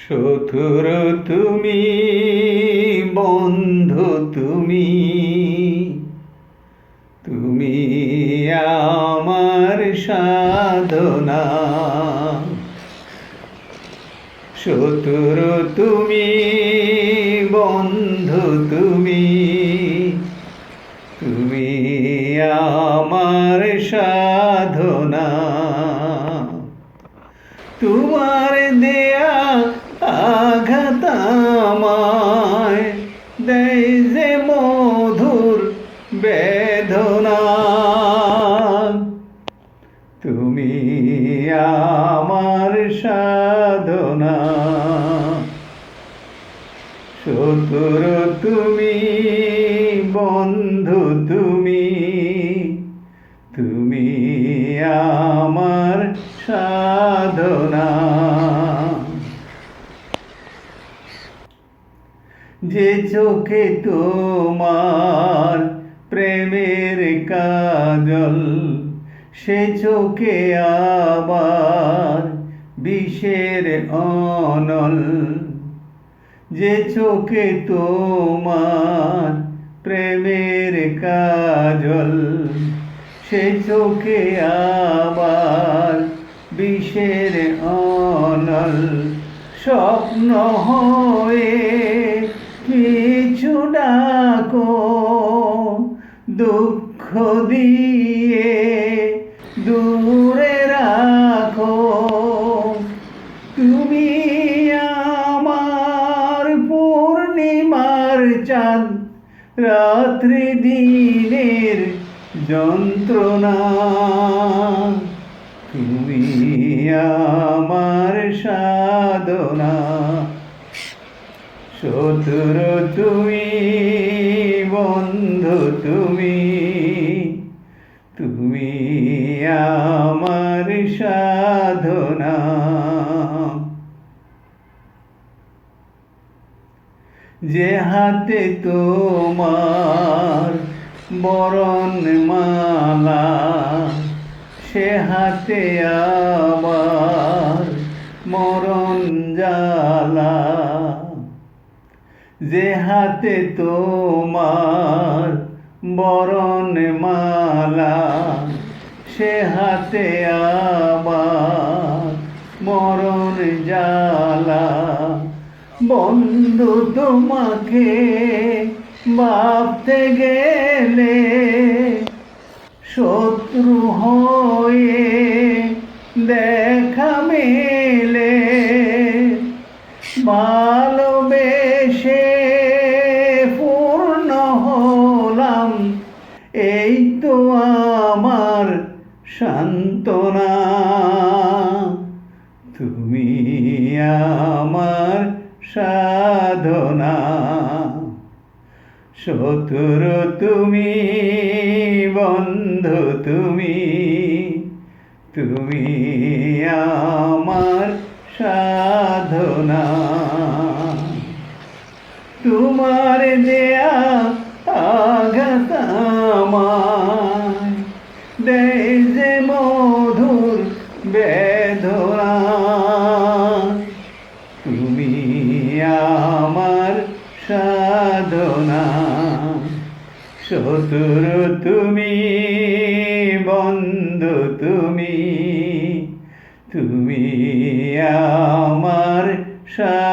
শত্রু তুমি, বন্ধু তুমি, তুমি আমার সাধনা। শত্রু তুমি, বন্ধু তুমি, তুমি আমার সাধনা। তোমার দেয়া আঘাত আমায় দেয় যে মধুর বেদনা। তুমি আমার সাধনা। শত্রু তুমি, বন্ধু তুমি, তুমি আমার সাধনা। যে চোখে তোমার প্রেমের কাজল, সে চোখে আবার বিষের অনল। যে চোখে তোমার প্রেমের কাজল, সে চোখে আবার বিষের অনল। স্বপ্ন হয়ে কিছু ডাকো, দুঃখ দিয়ে দূরে রাখো। তুমি আমার পূর্ণিমার চাঁদ, রাত্রি দিনের যন্ত্রণা। তুমি আমার সাধনা। শত্রু তুমি, বন্ধু তুমি, তুমি আমার সাধনা। যে হাতে তোমার বরণ মালা, সে হাতে আবার মরণ জ্বালা। যে হাতে তোমার বরণ মালা, সে হাতে আবার মরণ জ্বালা। বন্ধু তোমাকে ভাবতে গেলে শত্রু হয়ে দেখা মেলে। ভালোবেসে পূর্ণ হলাম, এই তো আমার সান্ত্বনা। তুমি আমার সাধনা। শত্রু তুমি, বন্ধু তুমি, তুমি আমার সাধনা। তোমার দেয়া আঘাত আমায় দেয় যে মধুর বেদনা। তুমি আমার সাধনা। শত্রু তুমি, বন্ধু তুমি, তুমি আমার সাধনা।